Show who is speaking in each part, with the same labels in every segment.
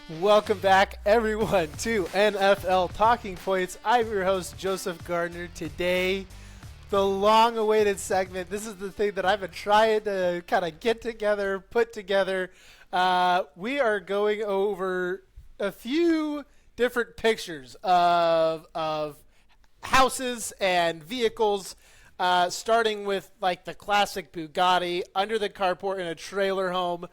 Speaker 1: Welcome back, everyone, to NFL Talking Points. I'm your host, Joseph Gardner. Today, the long-awaited segment. This is the thing that I've been trying to kind of get together, put together. We are going over a few different pictures of houses and vehicles, starting with like the classic Bugatti under the carport in a trailer home.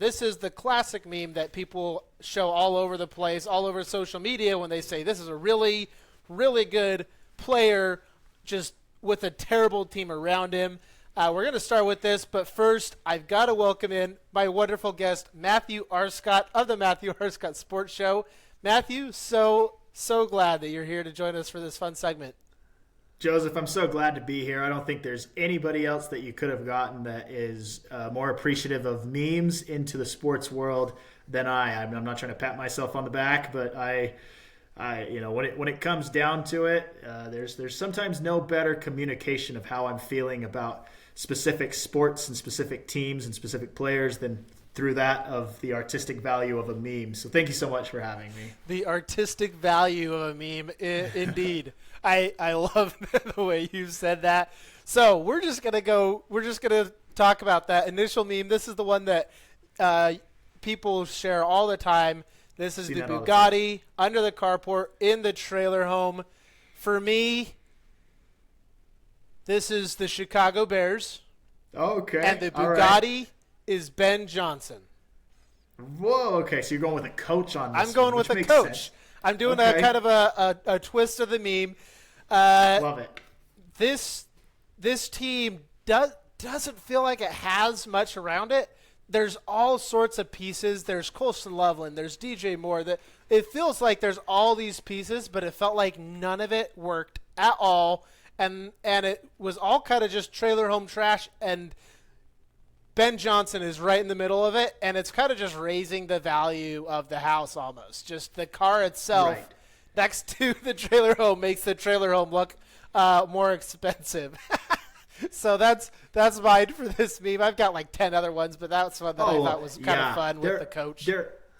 Speaker 1: This is the classic meme that people show all over the place, all over social media when they say this is a really, really good player just with a terrible team around him. We're going to start with this, but first I've got to welcome in my wonderful guest, Matthew Arscott of the Matthew Arscott Sports Show. Matthew, so glad that you're here to join us for this fun segment.
Speaker 2: Joseph, I'm so glad to be here. I don't think there's anybody else that you could have gotten that is more appreciative of memes into the sports world than I. I'm not trying to pat myself on the back, but I when it comes down to it, there's sometimes no better communication of how I'm feeling about specific sports and specific teams and specific players than through that of the artistic value of a meme. So thank you so much for having me.
Speaker 1: The artistic value of a meme, indeed. I love the way you said that. So we're just gonna talk about that initial meme. This is the one that people share all the time. This is the Bugatti under the carport in the trailer home. For me, this is the Chicago Bears.
Speaker 2: Okay.
Speaker 1: And the Bugatti is Ben Johnson.
Speaker 2: Whoa, okay. So you're going with a coach on this.
Speaker 1: I'm going with a coach. Sense. I'm doing a kind of a twist of the meme.
Speaker 2: Love it.
Speaker 1: This team doesn't feel like it has much around it. There's all sorts of pieces. There's Colston Loveland. There's DJ Moore. It feels like there's all these pieces, but it felt like none of it worked at all. And it was all kind of just trailer home trash. And Ben Johnson is right in the middle of it. And it's kind of just raising the value of the house almost. Just the car itself next to the trailer home makes the trailer home look more expensive. So that's mine for this meme. I've got like 10 other ones, but that's one that I thought was kind of fun with the coach.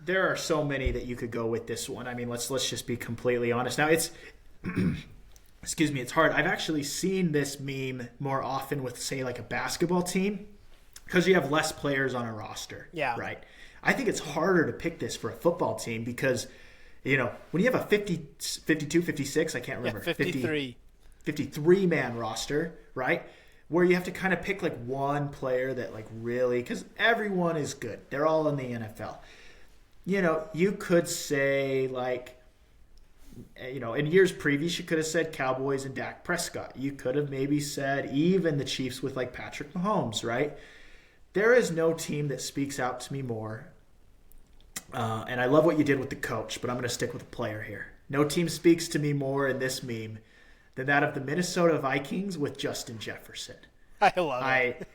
Speaker 2: There are so many that you could go with this one. I mean, let's just be completely honest. Now it's excuse me, it's hard. I've actually seen this meme more often with, say, like a basketball team because you have less players on a roster.
Speaker 1: Yeah.
Speaker 2: Right. I think it's harder to pick this for a football team because, you know, when you have a 50, 52, 56, I can't remember.
Speaker 1: 53.
Speaker 2: 53-man roster, right? Where you have to kind of pick like one player that like really, because everyone is good. They're all in the NFL. You know, you could say like, you know, in years previous, you could have said Cowboys and Dak Prescott. You could have maybe said even the Chiefs with like Patrick Mahomes, right? There is no team that speaks out to me more. And I love what you did with the coach, but I'm going to stick with a player here. No team speaks to me more in this meme than that of the Minnesota Vikings with Justin Jefferson.
Speaker 1: I love it.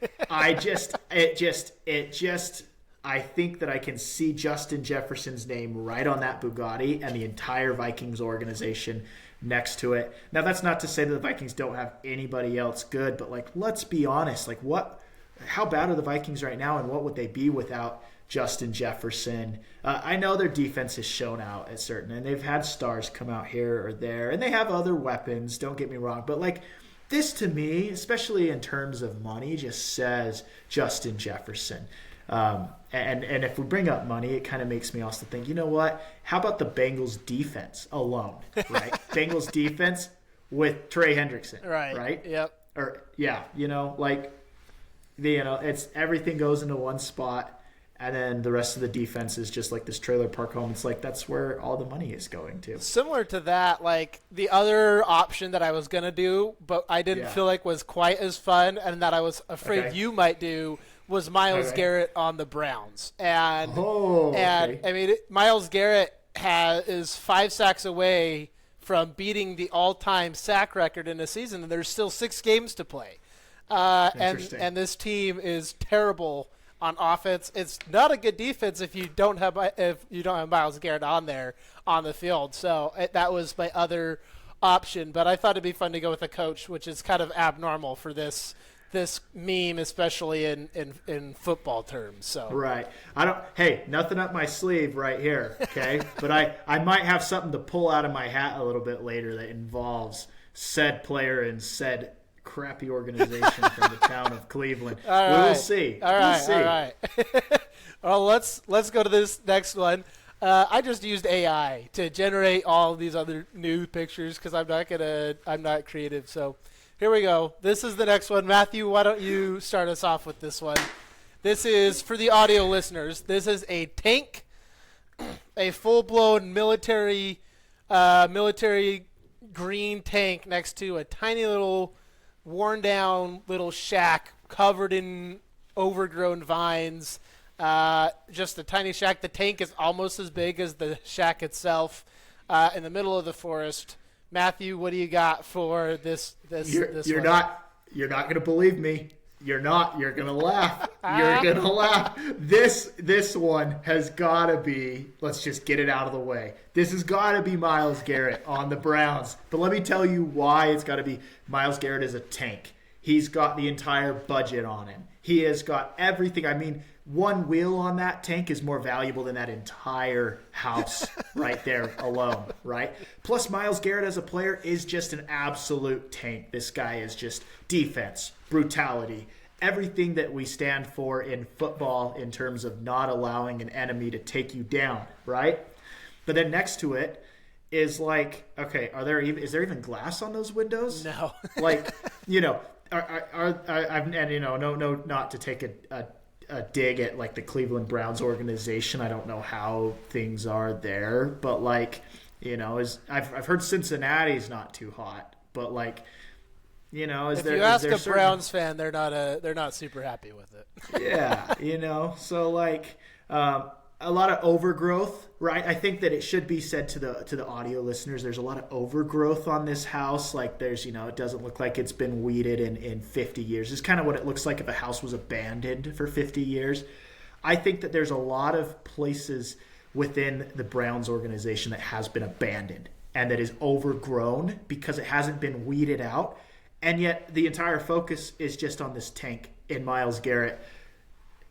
Speaker 2: I think that I can see Justin Jefferson's name right on that Bugatti and the entire Vikings organization next to it. Now, that's not to say that the Vikings don't have anybody else good, but like, let's be honest. Like, how bad are the Vikings right now, and what would they be without Justin Jefferson? I know their defense has shown out at certain, and they've had stars come out here or there, and they have other weapons, don't get me wrong. But like this to me, especially in terms of money, just says Justin Jefferson. And if we bring up money, it kind of makes me also think, you know what? How about the Bengals defense alone, right? Bengals defense with Trey Hendrickson, right?
Speaker 1: Yep.
Speaker 2: Or yeah, you know, like it's everything goes into one spot. And then the rest of the defense is just like this trailer park home. It's like that's where all the money is going to.
Speaker 1: Similar to that, like the other option that I was going to do, but I didn't feel like was quite as fun and that I was afraid you might do, was Myles Garrett on the Browns. And I mean, Myles Garrett is 5 sacks away from beating the all-time sack record in a season, and there's still 6 games to play. And this team is terrible on offense. It's not a good defense if you don't have Myles Garrett on the field. So that was my other option. But I thought it'd be fun to go with a coach, which is kind of abnormal for this this meme, especially in football terms. So
Speaker 2: Right. Hey, nothing up my sleeve right here, okay? But I might have something to pull out of my hat a little bit later that involves said player and said crappy organization from the town of Cleveland. We'll see.
Speaker 1: All right.
Speaker 2: We'll see.
Speaker 1: All right. Well, let's go to this next one. I just used AI to generate all these other new pictures because I'm not creative. So here we go. This is the next one. Matthew, why don't you start us off with this one? This is for the audio listeners. This is a tank, a full-blown military green tank next to a tiny little worn-down little shack covered in overgrown vines. Just a tiny shack. The tank is almost as big as the shack itself, in the middle of the forest. Matthew, what do you got for this?
Speaker 2: You're not going to believe me. You're not. You're going to laugh. You're going to laugh. This one has got to be, let's just get it out of the way. This has got to be Myles Garrett on the Browns. But let me tell you why it's got to be. Myles Garrett is a tank. He's got the entire budget on him. He has got everything. I mean, one wheel on that tank is more valuable than that entire house right there alone, right? Plus, Myles Garrett as a player is just an absolute tank. This guy is just defense, brutality, everything that we stand for in football in terms of not allowing an enemy to take you down, right? But then next to it is like, okay, is there even glass on those windows?
Speaker 1: No.
Speaker 2: Like, not to take a dig at like the Cleveland Browns organization. I don't know how things are there, but like, I've heard Cincinnati's not too hot, but like,
Speaker 1: if you ask a Browns fan, they're not super happy with it.
Speaker 2: Yeah, so like a lot of overgrowth, right? I think that it should be said to the audio listeners, there's a lot of overgrowth on this house. Like there's, it doesn't look like it's been weeded in 50 years. It's kind of what it looks like if a house was abandoned for 50 years. I think that there's a lot of places within the Browns organization that has been abandoned and that is overgrown because it hasn't been weeded out. And yet the entire focus is just on this tank in Myles Garrett.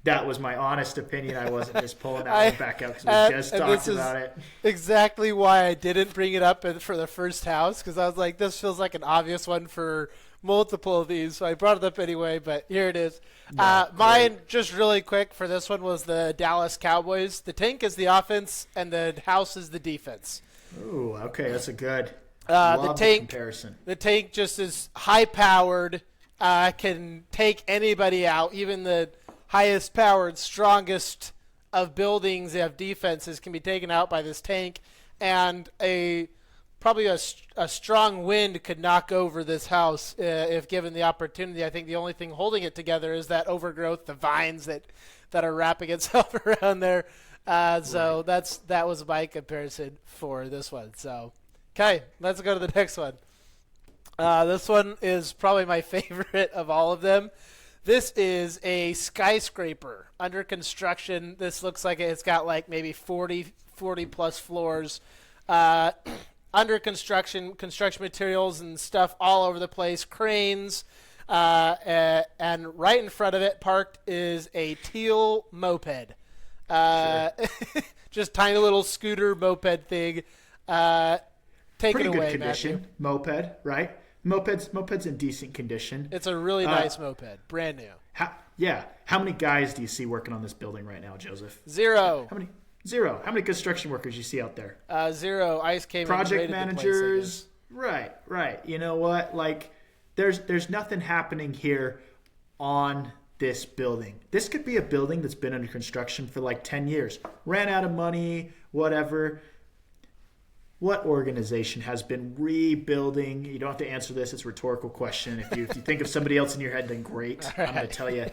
Speaker 2: That was my honest opinion. I wasn't just pulling that one back out because we just talked about it.
Speaker 1: Exactly why I didn't bring it up for the first house, because I was like, this feels like an obvious one for multiple of these. So I brought it up anyway, but here it is. Mine, just really quick for this one, was the Dallas Cowboys. The tank is the offense, and the house is the defense.
Speaker 2: Ooh, okay, that's a good
Speaker 1: the
Speaker 2: comparison.
Speaker 1: The tank just is high-powered, can take anybody out, even the highest powered, strongest of buildings that have defenses can be taken out by this tank, and probably a strong wind could knock over this house if given the opportunity. I think the only thing holding it together is that overgrowth, the vines that are wrapping itself around there. So that was my comparison for this one. So, okay, let's go to the next one. This one is probably my favorite of all of them. This is a skyscraper under construction. This looks like it's got like maybe 40 plus floors. Under construction materials and stuff all over the place, cranes. And right in front of it parked is a teal moped.
Speaker 2: Sure.
Speaker 1: Just tiny little scooter moped thing. Take
Speaker 2: Pretty
Speaker 1: it away,
Speaker 2: good condition.
Speaker 1: Matthew.
Speaker 2: Moped, right? Moped's in decent condition.
Speaker 1: It's a really nice moped, brand new.
Speaker 2: How many guys do you see working on this building right now, Joseph?
Speaker 1: Zero.
Speaker 2: Zero. How many construction workers do you see out there?
Speaker 1: Zero. ICE came
Speaker 2: Project
Speaker 1: and raided
Speaker 2: managers.
Speaker 1: the place,
Speaker 2: Right. You know what? Like, there's nothing happening here on this building. This could be a building that's been under construction for like 10 years. Ran out of money, whatever. What organization has been rebuilding? You don't have to answer this. It's a rhetorical question. If you think of somebody else in your head, then great. Right. I'm going to tell you.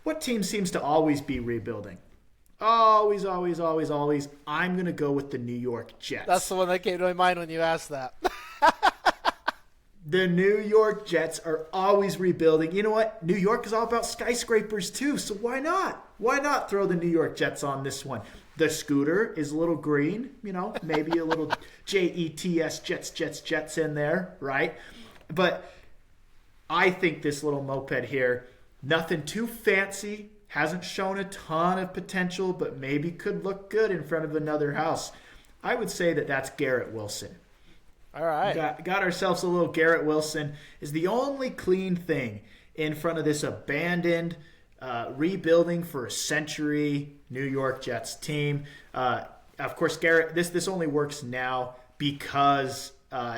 Speaker 2: What team seems to always be rebuilding? Always. I'm going to go with the New York Jets.
Speaker 1: That's the one that came to my mind when you asked that.
Speaker 2: The New York Jets are always rebuilding. You know what? New York is all about skyscrapers too, so why not? Why not throw the New York Jets on this one? The scooter is a little green, maybe a little JETS, Jets in there, right? But I think this little moped here, nothing too fancy, hasn't shown a ton of potential, but maybe could look good in front of another house. I would say that that's Garrett Wilson.
Speaker 1: All right.
Speaker 2: Got ourselves a little Garrett Wilson. Is the only clean thing in front of this abandoned, rebuilding for a century New York Jets team. Of course, Garrett, this only works now because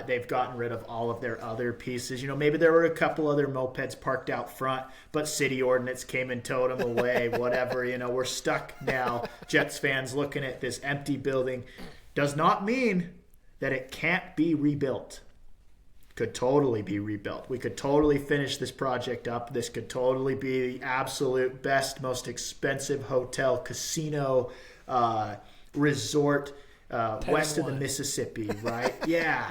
Speaker 2: they've gotten rid of all of their other pieces. Maybe there were a couple other mopeds parked out front, but city ordinance came and towed them away, whatever. We're stuck now, Jets fans, looking at this empty building. Does not mean that it can't be rebuilt. Could totally be rebuilt. We could totally finish this project up. This could totally be the absolute best, most expensive hotel, casino, resort west of the Mississippi, right? Yeah,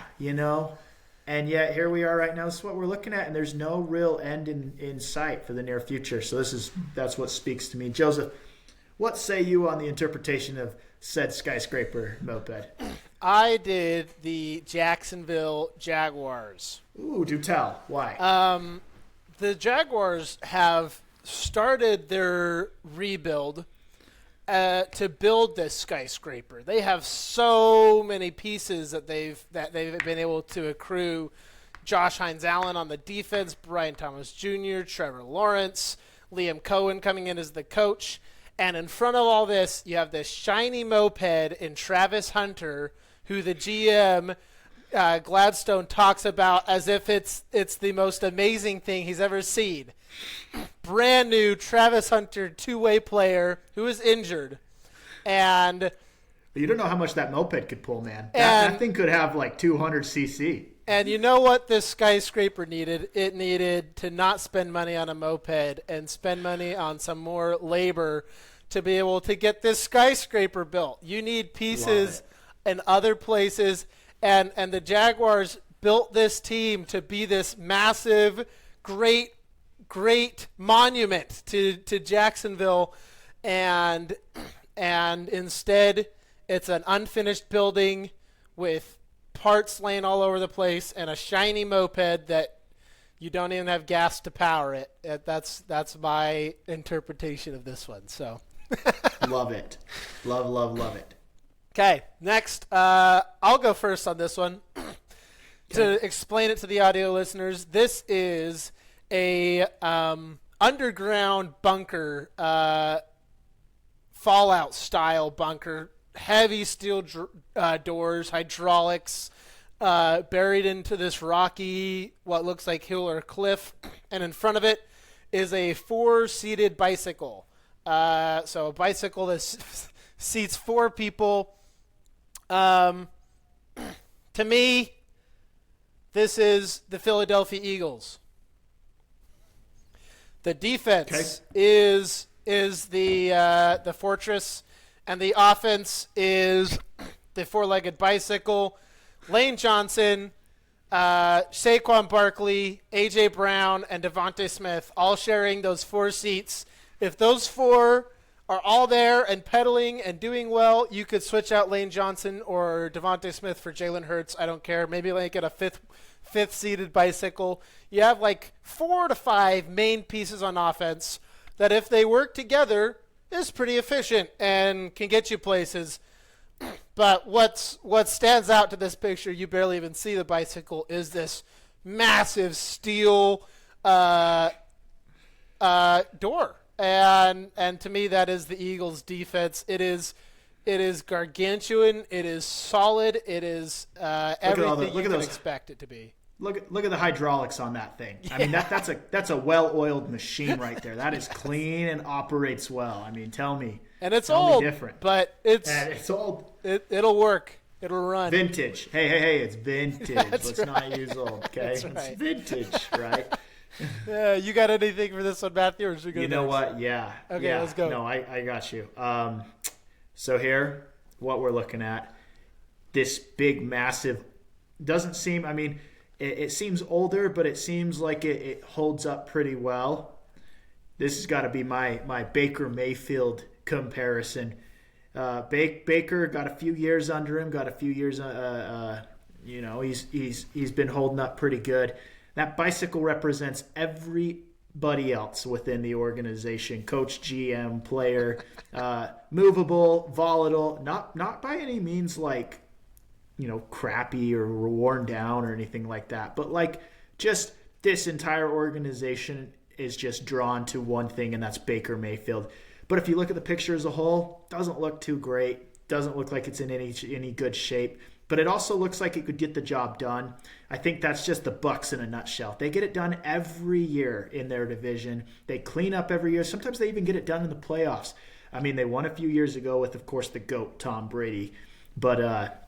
Speaker 2: And yet here we are right now. This is what we're looking at, and there's no real end in sight for the near future. So that's what speaks to me. Joseph, what say you on the interpretation of said skyscraper moped?
Speaker 1: I did the Jacksonville Jaguars.
Speaker 2: Ooh, do tell. Why?
Speaker 1: The Jaguars have started their rebuild to build this skyscraper. They have so many pieces that they've been able to accrue. Josh Hines-Allen on the defense, Brian Thomas Jr., Trevor Lawrence, Liam Cohen coming in as the coach. And in front of all this, you have this shiny moped in Travis Hunter, who the GM Gladstone talks about as if it's the most amazing thing he's ever seen. Brand new Travis Hunter, two-way player who is injured. And
Speaker 2: you don't know how much that moped could pull, man. That thing could have like 200 cc.
Speaker 1: And you know what this skyscraper needed? It needed to not spend money on a moped and spend money on some more labor to be able to get this skyscraper built. You need pieces in other places, and the Jaguars built this team to be this massive, great monument to Jacksonville, and instead it's an unfinished building with parts laying all over the place and a shiny moped that you don't even have gas to power it. That's my interpretation of this one. So
Speaker 2: love it. Love it.
Speaker 1: Okay, next, I'll go first on this one. To explain it to the audio listeners, this is a underground bunker, Fallout-style bunker, heavy steel doors, hydraulics, buried into this rocky, what looks like hill or cliff, and in front of it is a 4-seated bicycle. So a bicycle that seats 4 people. To me, this is the Philadelphia Eagles. The defense is the fortress, and the offense is the 4-legged bicycle. Lane Johnson, Saquon Barkley, A.J. Brown, and Devontae Smith all sharing those 4 seats. If those 4 are all there and pedaling and doing well, you could switch out Lane Johnson or Devontae Smith for Jalen Hurts. I don't care. Maybe like get a fifth-seated bicycle. You have like 4 to 5 main pieces on offense that if they work together is pretty efficient and can get you places. But what stands out to this picture, you barely even see the bicycle, is this massive steel door. And to me, that is the Eagles' defense. It is gargantuan. It is solid. It is everything you can expect it to be.
Speaker 2: Look at the hydraulics on that thing. I mean, that's a well-oiled machine right there. That is clean and operates well. I mean, tell me.
Speaker 1: And it's old,
Speaker 2: different.
Speaker 1: but
Speaker 2: it's old.
Speaker 1: It'll work. It'll run.
Speaker 2: Vintage. Hey, it's vintage. Let's
Speaker 1: right.
Speaker 2: not use old, okay?
Speaker 1: That's right.
Speaker 2: It's vintage, right?
Speaker 1: You got anything for this one, Matthew? Or should we go
Speaker 2: you know
Speaker 1: next?
Speaker 2: what? Yeah.
Speaker 1: Okay,
Speaker 2: yeah.
Speaker 1: let's go.
Speaker 2: No, I got you. So here, what we're looking at, this big, massive, doesn't seem, I mean, it seems older, but it seems like it holds up pretty well. This has got to be my Baker Mayfield comparison. Baker got a few years under him, he's been holding up pretty good. That bicycle represents everybody else within the organization, coach, GM, player, movable, volatile, not by any means like, crappy or worn down or anything like that, but like just this entire organization is just drawn to one thing, and that's Baker Mayfield. But if you look at the picture as a whole, doesn't look too great, doesn't look like it's in any good shape, but it also looks like it could get the job done. I think that's just the Bucs in a nutshell. They get it done every year in their division. They clean up every year. Sometimes they even get it done in the playoffs. I mean, they won a few years ago with, of course, the GOAT, Tom Brady. But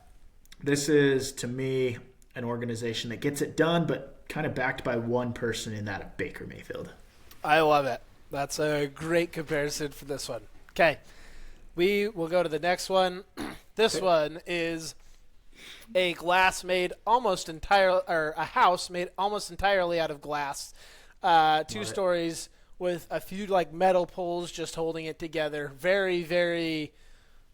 Speaker 2: this is, to me, an organization that gets it done, but kind of backed by one person in that of Baker Mayfield.
Speaker 1: I love it. That's a great comparison for this one. Okay, we will go to the next one. This one is a house made almost entirely out of glass. Two stories with a few like metal poles just holding it together. Very, very.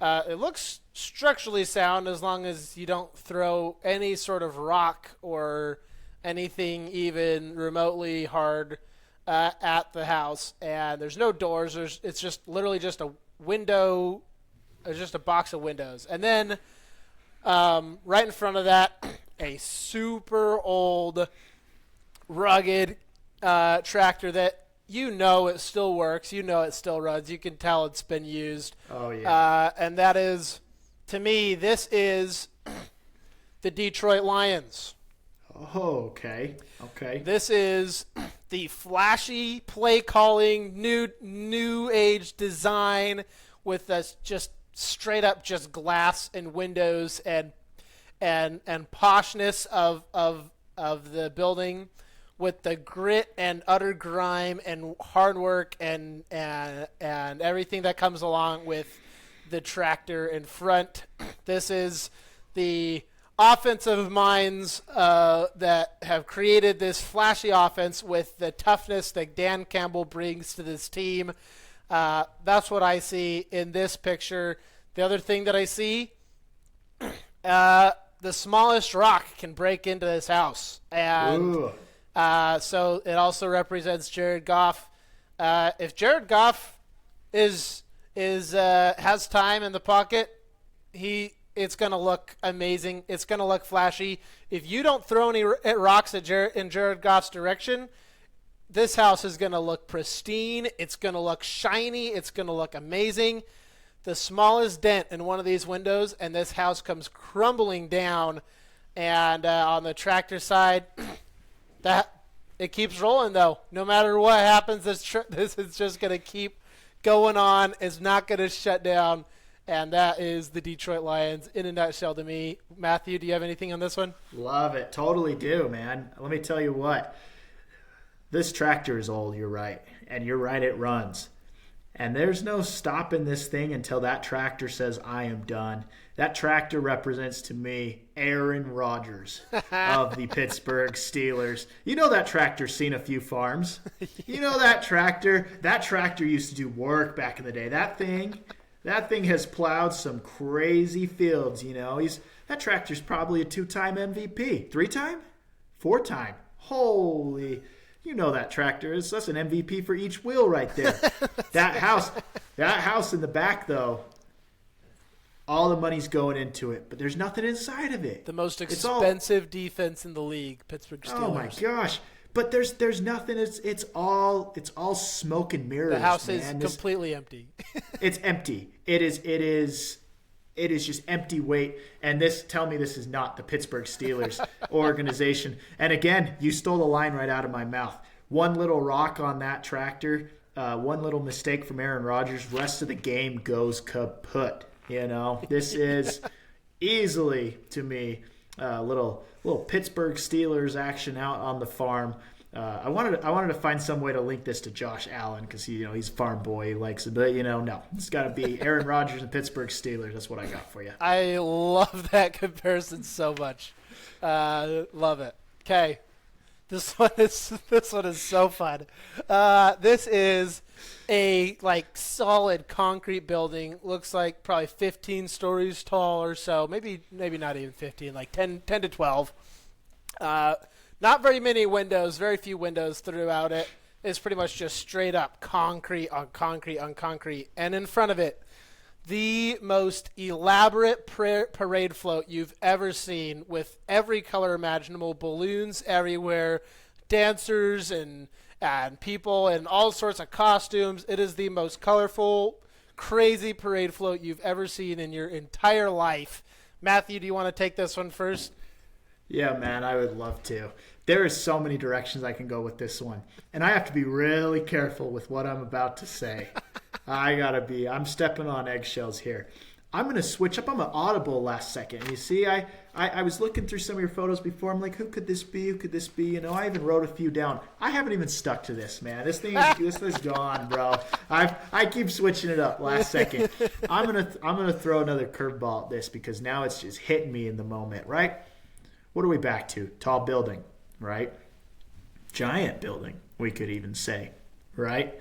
Speaker 1: It looks structurally sound as long as you don't throw any sort of rock or anything even remotely hard at the house. And there's no doors. It's just literally just a window. It's just a box of windows. And then right in front of that, a super old, rugged tractor that it still works. It still runs. You can tell it's been used.
Speaker 2: Oh, yeah.
Speaker 1: And that is, to me, this is the Detroit Lions.
Speaker 2: Oh, okay. Okay.
Speaker 1: This is the flashy play calling, new age design with this just straight up just glass and windows and poshness of the building, with the grit and utter grime and hard work and everything that comes along with the tractor in front. This is the offensive minds that have created this flashy offense with the toughness that Dan Campbell brings to this team. That's what I see in this picture. The other thing that I see, the smallest rock can break into this house. And so it also represents Jared Goff. If Jared Goff has time in the pocket, it's going to look amazing. It's going to look flashy. If you don't throw any rocks in Jared Goff's direction, this house is going to look pristine. It's going to look shiny. It's going to look amazing. The smallest dent in one of these windows, and this house comes crumbling down. And on the tractor side, it keeps rolling, though. No matter what happens, this is just going to keep going on. It's not going to shut down. And that is the Detroit Lions in a nutshell to me. Matthew, do you have anything on this one?
Speaker 2: Love it. Totally do, man. Let me tell you what. This tractor is old, you're right. And you're right, it runs. And there's no stopping this thing until that tractor says, I am done. That tractor represents to me Aaron Rodgers of the Pittsburgh Steelers. You know that tractor's seen a few farms. You know that tractor used to do work back in the day. That thing has plowed some crazy fields, That tractor's probably a 2-time MVP. 3-time? 4-time. Holy... You know that tractor is. That's an MVP for each wheel right there. That house in the back, though, all the money's going into it, but there's nothing inside of it.
Speaker 1: The most expensive defense in the league, Pittsburgh Steelers.
Speaker 2: Oh my gosh! But there's nothing. It's all smoke and mirrors.
Speaker 1: The house is completely empty.
Speaker 2: It's empty. It is just empty weight. And tell me this is not the Pittsburgh Steelers organization. And again, you stole the line right out of my mouth. One little rock on that tractor, one little mistake from Aaron Rodgers, rest of the game goes kaput. This is easily, to me, little Pittsburgh Steelers action out on the farm. I wanted to find some way to link this to Josh Allen because he's a farm boy. He likes it, but no, it's got to be Aaron Rodgers and Pittsburgh Steelers. That's what I got for you.
Speaker 1: I love that comparison so much. Love it. Okay, this one is so fun. This is a solid concrete building. Looks like probably 15 stories tall or so. Maybe not even 15. Like 10 to 12. Not very many windows, very few windows throughout it. It's pretty much just straight up concrete on concrete on concrete. And in front of it, the most elaborate parade float you've ever seen, with every color imaginable, balloons everywhere, dancers and people in all sorts of costumes. It is the most colorful, crazy parade float you've ever seen in your entire life. Matthew, do you want to take this one first?
Speaker 2: Yeah, man, I would love to. There is so many directions I can go with this one. And I have to be really careful with what I'm about to say. I'm stepping on eggshells here. I'm going to switch up. I'm an audible last second. You see, I was looking through some of your photos before. I'm like, who could this be? Who could this be? You know, I even wrote a few down. I haven't even stuck to this, man. This is gone, bro. I keep switching it up last second. I'm gonna throw another curveball at this because now it's just hitting me in the moment, right? What are we back to? Tall building, right? Giant building, we could even say, right?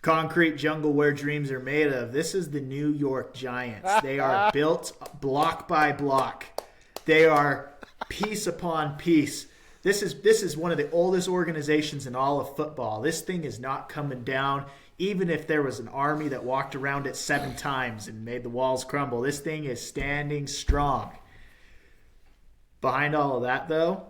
Speaker 2: Concrete jungle where dreams are made of. This is the New York Giants. They are built block by block. They are piece upon piece. This is one of the oldest organizations in all of football. This thing is not coming down. Even if there was an army that walked around it 7 times and made the walls crumble, this thing is standing strong. Behind all of that, though,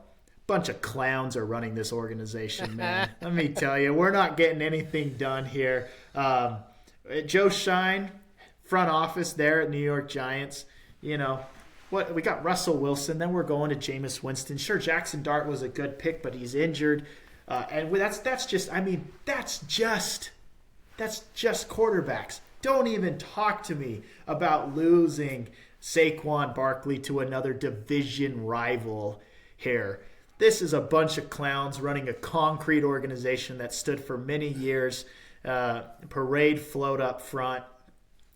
Speaker 2: bunch of clowns are running this organization, man. Let me tell you, we're not getting anything done here. Joe Shine, front office there at New York Giants. You know, what we got Russell Wilson. Then we're going to Jameis Winston. Sure, Jackson Dart was a good pick, but he's injured. And that's just quarterbacks. Don't even talk to me about losing Saquon Barkley to another division rival here. This is a bunch of clowns running a concrete organization that stood for many years. Parade float up front.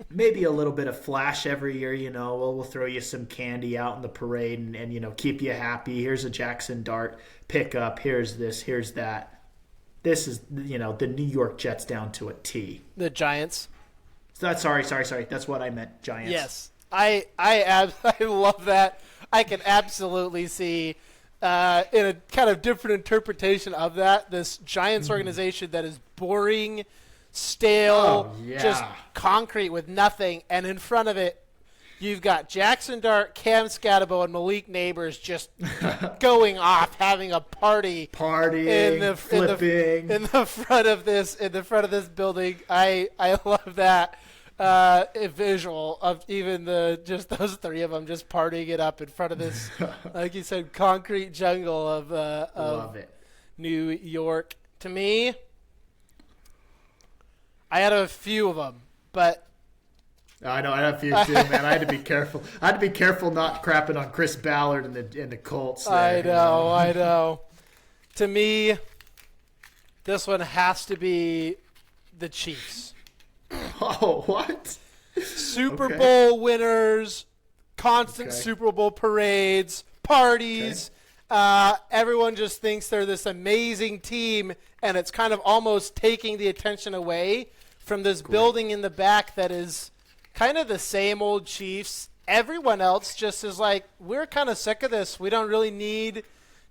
Speaker 2: Maybe a little bit of flash every year, you know. We'll throw you some candy out in the parade and you know, keep you happy. Here's a Jackson Dart pickup. Here's this. Here's that. This is, you know, the New York Jets down to a T.
Speaker 1: The Giants.
Speaker 2: Sorry. That's what I meant. Giants.
Speaker 1: Yes. I love that. I can absolutely see in a kind of different interpretation of that, this Giants organization that is boring, stale, just concrete with nothing. And in front of it, you've got Jackson Dart, Cam Scatterbo, and Malik Neighbors just going off, having a partying,
Speaker 2: flipping
Speaker 1: in the front of this building. I love that. A visual of even just those 3 of them just partying it up in front of this, like you said, concrete jungle of
Speaker 2: Love it.
Speaker 1: New York. To me, I had a few of them, but
Speaker 2: I know I had a few too, man. I had to be careful. I had to be careful not crapping on Chris Ballard and the Colts. There,
Speaker 1: I know. To me, this one has to be the Chiefs.
Speaker 2: Oh, what?
Speaker 1: Super Bowl winners, constant Super Bowl parades, parties. Everyone just thinks they're this amazing team, and it's kind of almost taking the attention away from this building in the back that is kind of the same old Chiefs. Everyone else just is like, we're kind of sick of this. We don't really need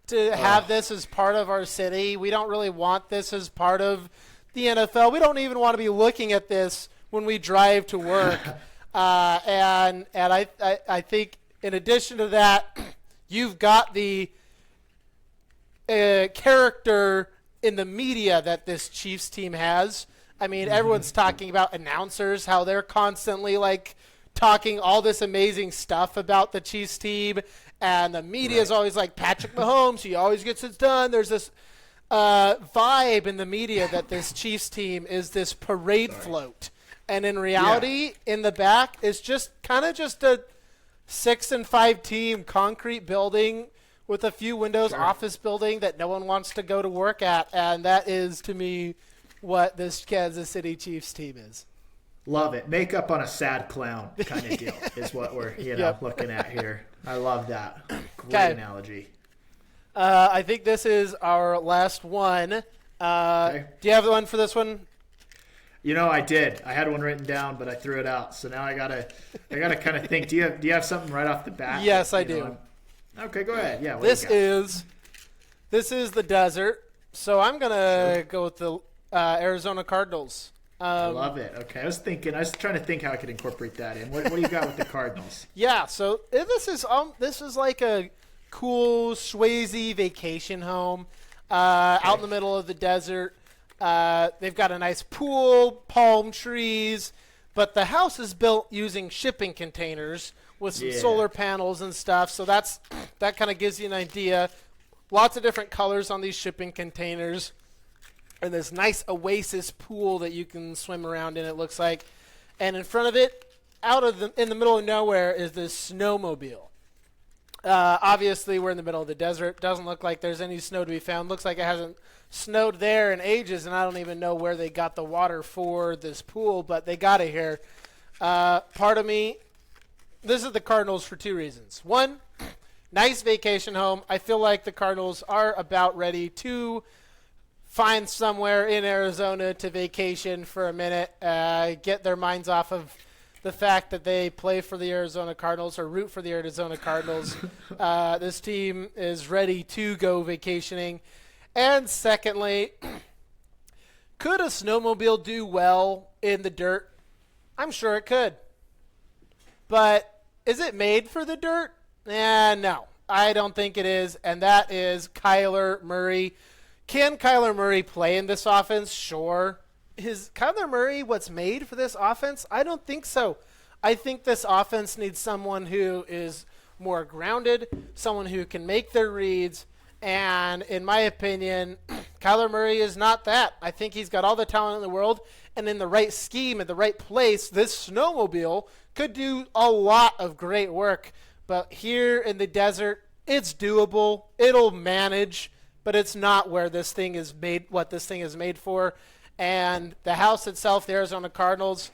Speaker 1: to have this as part of our city. We don't really want this as part of the NFL. We don't even want to be looking at this when we drive to work. And I think in addition to that, you've got the character in the media that this Chiefs team has. I mean, everyone's talking about announcers, how they're constantly like talking all this amazing stuff about the Chiefs team. And the media is always like, Patrick Mahomes, he always gets it done. There's this vibe in the media that this Chiefs team is this parade float. And in reality, in the back, it's just kind of just a 6-5 team concrete building with a few windows, office building that no one wants to go to work at. And that is, to me, what this Kansas City Chiefs team is.
Speaker 2: Love it. Makeup on a sad clown kind of deal is what we're looking at here. I love that. Great analogy.
Speaker 1: I think this is our last one. Do you have the one for this one?
Speaker 2: You know, I did. I had one written down, but I threw it out. So now I gotta kind of think. Do you have something right off the bat?
Speaker 1: Yes, I do.
Speaker 2: Okay, go ahead. Yeah.
Speaker 1: This is This is the desert, so I'm going to go with the Arizona Cardinals.
Speaker 2: I love it. Okay, I was trying to think how I could incorporate that in. What do you got with the Cardinals?
Speaker 1: Yeah, so this is like a cool Swayze vacation home out in the middle of the desert. They've got a nice pool, palm trees, but the house is built using shipping containers with some solar panels and stuff. So that kind of gives you an idea. Lots of different colors on these shipping containers. And this nice oasis pool that you can swim around in, it looks like. And in front of it, in the middle of nowhere, is this snowmobile. Obviously, we're in the middle of the desert. Doesn't look like there's any snow to be found. Looks like it hasn't snowed there in ages, and I don't even know where they got the water for this pool, but they got it here. Part of me, this is the Cardinals for two reasons. One, nice vacation home. I feel like the Cardinals are about ready to find somewhere in Arizona to vacation for a minute, get their minds off of the fact that they play for the Arizona Cardinals or root for the Arizona Cardinals. This team is ready to go vacationing. And secondly, could a snowmobile do well in the dirt? I'm sure it could. But is it made for the dirt? No, I don't think it is, and that is Kyler Murray. Can Kyler Murray play in this offense? Sure. Is Kyler Murray what's made for this offense? I don't think so. I think this offense needs someone who is more grounded, someone who can make their reads, and in my opinion, Kyler Murray is not that. I think he's got all the talent in the world, and in the right scheme, at the right place, this snowmobile could do a lot of great work. But here in the desert, it's doable. It'll manage. But it's not where this thing is made, what this thing is made for. And the house itself, the Arizona Cardinals,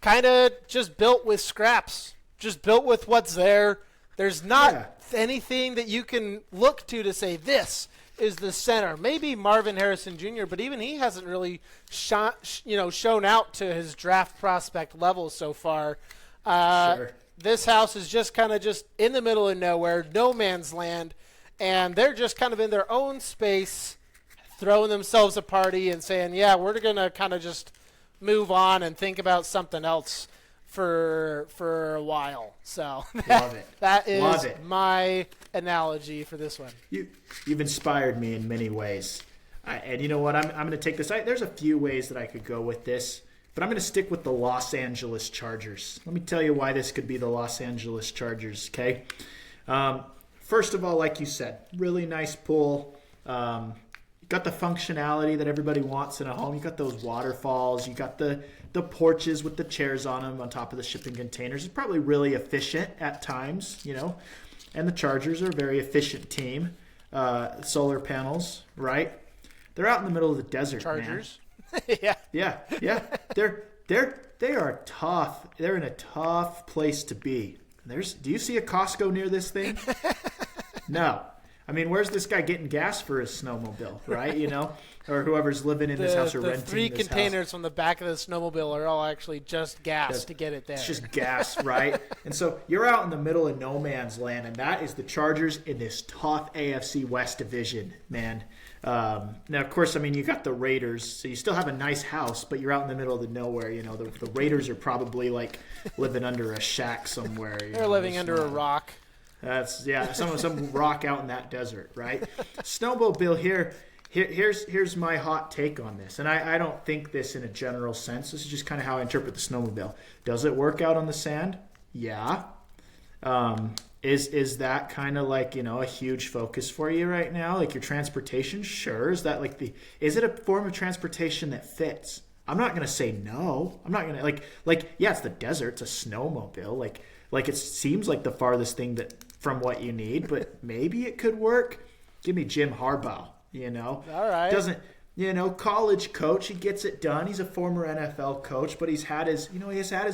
Speaker 1: kind of just built with scraps, just built with what's there. There's not anything that you can look to say this is the center. Maybe Marvin Harrison Jr., but even he hasn't really shown out to his draft prospect level so far. This house is just kind of just in the middle of nowhere, no man's land. And they're just kind of in their own space, throwing themselves a party and saying, yeah, we're going to kind of just move on and think about something else for a while. So that is my analogy for this one.
Speaker 2: You've inspired me in many ways. And you know what? I'm going to take this. There's a few ways that I could go with this, but I'm going to stick with the Los Angeles Chargers. Let me tell you why this could be the Los Angeles Chargers, okay? First of all, like you said, really nice pool. You got the functionality that everybody wants in a home. You got those waterfalls. You got the porches with the chairs on them on top of the shipping containers. It's probably really efficient at times, And the Chargers are a very efficient team. Solar panels, right? They're out in the middle of the desert,
Speaker 1: Chargers?
Speaker 2: Man. Yeah. They are tough. They're in a tough place to be. Do you see a Costco near this thing? No. I mean, where's this guy getting gas for his snowmobile, right? Or whoever's living in this house or renting this house.
Speaker 1: The three containers from the back of the snowmobile are all actually just gas to get it there.
Speaker 2: It's just gas, right? And so you're out in the middle of no man's land, and that is the Chargers in this tough AFC West division, man. Now, of course, I mean, you got the Raiders, so you still have a nice house, but you're out in the middle of the nowhere. The Raiders are probably like living under a shack somewhere.
Speaker 1: They're living under a rock.
Speaker 2: That's some rock out in that desert, right? Snowmobile here's my hot take on this, and I don't think this in a general sense. This is just kind of how I interpret the snowmobile. Does it work out on the sand? Yeah. Is that kind of like a huge focus for you right now? Like your transportation? Sure. Is that is it a form of transportation that fits? I'm not gonna say no. I'm not gonna yeah, it's the desert. It's a snowmobile. Like it seems like the farthest thing from what you need, but maybe it could work. Give me Jim Harbaugh.
Speaker 1: All right.
Speaker 2: Doesn't college coach? He gets it done. He's a former NFL coach, but he's had his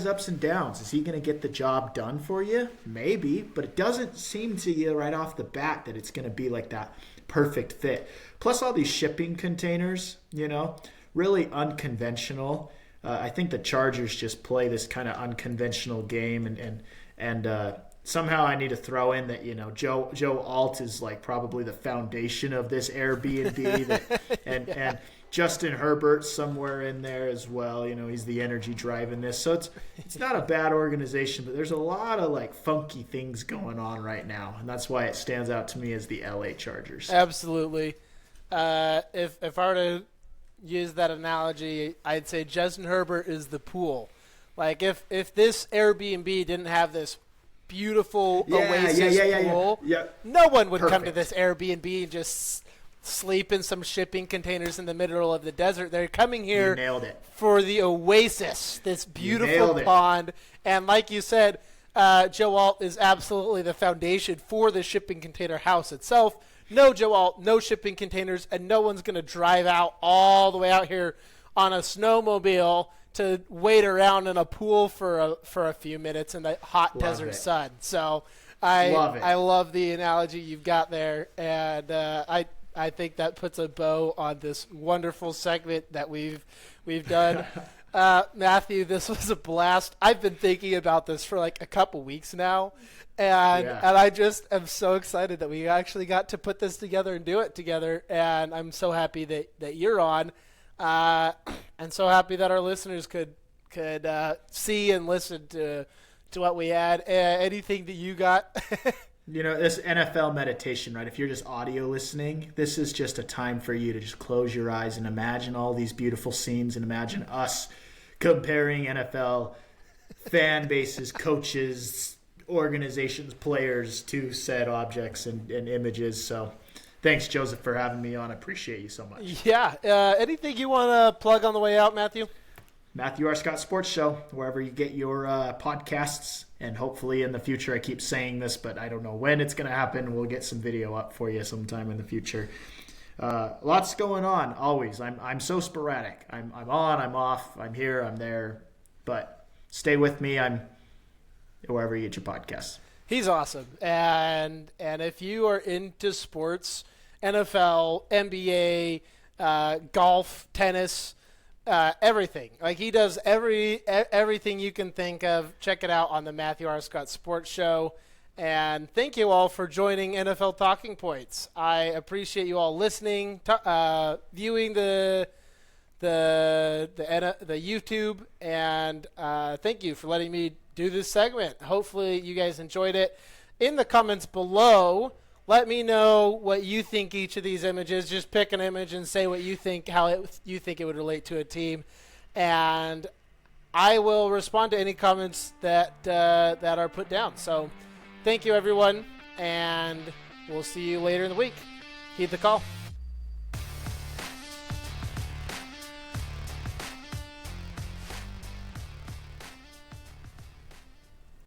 Speaker 2: ups and downs. Is he going to get the job done for you? Maybe, but it doesn't seem to you right off the bat that it's going to be like that perfect fit. Plus all these shipping containers, really unconventional. I think the Chargers just play this kind of unconventional game and somehow I need to throw in that, Joe Alt is like probably the foundation of this Airbnb and Justin Herbert somewhere in there as well. He's the energy driving this. So it's not a bad organization, but there's a lot of like funky things going on right now. And that's why it stands out to me as the LA Chargers.
Speaker 1: Absolutely. If I were to use that analogy, I'd say Justin Herbert is the pool. Like if this Airbnb didn't have this beautiful oasis pool, no one would come to this Airbnb and just sleep in some shipping containers in the middle of the desert. They're coming here for the oasis, this beautiful pond. And like you said, Joe Alt is absolutely the foundation for the shipping container house itself. No Joe Alt, no shipping containers, and no one's going to drive out all the way out here on a snowmobile to wait around in a pool for a few minutes in the hot desert sun. So I love the analogy you've got there, and I think that puts a bow on this wonderful segment that we've done. Matthew, this was a blast. I've been thinking about this for like a couple weeks now, and I just am so excited that we actually got to put this together and do it together, and I'm so happy that you're on. And so happy that our listeners could see and listen to what we had. Anything that you got?
Speaker 2: This NFL meditation, right? If you're just audio listening, this is just a time for you to just close your eyes and imagine all these beautiful scenes and imagine us comparing NFL fan bases, coaches, organizations, players to said objects and images. So thanks, Joseph, for having me on. I appreciate you so much.
Speaker 1: Yeah. Anything you want to plug on the way out, Matthew?
Speaker 2: Matthew Arscott Sports Show, wherever you get your podcasts. And hopefully in the future, I keep saying this, but I don't know when it's going to happen. We'll get some video up for you sometime in the future. Lots going on, always. I'm so sporadic. I'm on, I'm off, I'm here, I'm there. But stay with me. I'm wherever you get your podcasts.
Speaker 1: He's awesome. And if you are into sports, NFL, NBA, golf, tennis, everything. Like he does everything you can think of. Check it out on the Matthew Arscott Sports Show. And thank you all for joining NFL Talking Points. I appreciate you all listening, viewing the YouTube, and thank you for letting me do this segment. Hopefully you guys enjoyed it. In the comments below, let me know what you think each of these images. Just pick an image and say what you think, you think it would relate to a team. And I will respond to any comments that are put down. So thank you, everyone, and we'll see you later in the week. Heed the call.